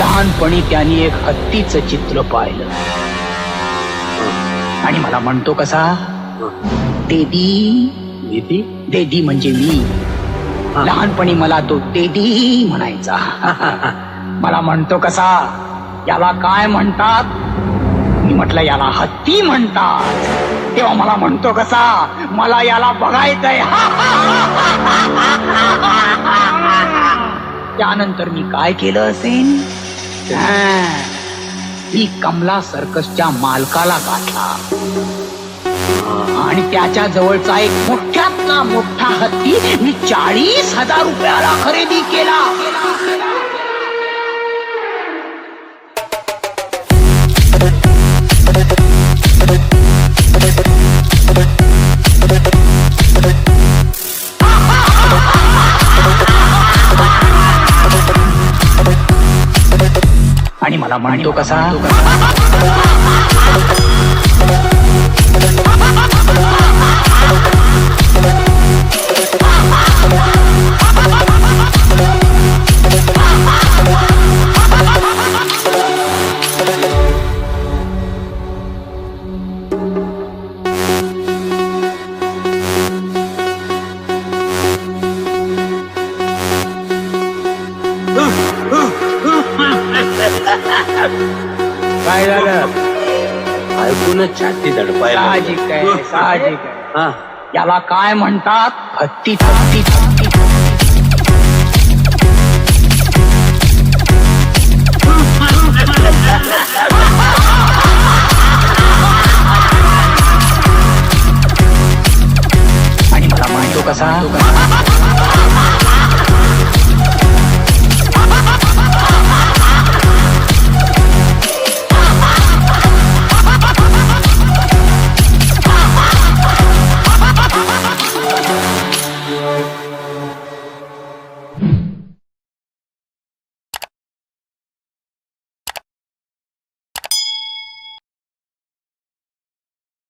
लहानपणी त्यांनी एक हत्तीचं चित्र पाहिलं आणि मला म्हणतो कसा, देदी देदी म्हणजे मी. लहानपणी मला तो देदी म्हणायचा. मला म्हणतो कसा, याला काय म्हणतात? मी म्हटलं याला हत्ती म्हणतात. तेव्हा मला म्हणतो कसा, मला याला बघायचंय. त्यानंतर मी काय केलं असेल, मी कमला सर्कसच्या मालकाला गाठला आणि त्याच्या जवळचा एक मोठ्यातला मोठा हत्ती मी 40,000 रुपयाला खरेदी केला. आणि मला म्हणतो कसा, काय झालं? ऐकूनच छाती धडपायला. साहजिक आहे, साहजिक आहे. याला काय म्हणतात? हत्ती हत्ती हत्ती. आणि मला म्हणतो कसा,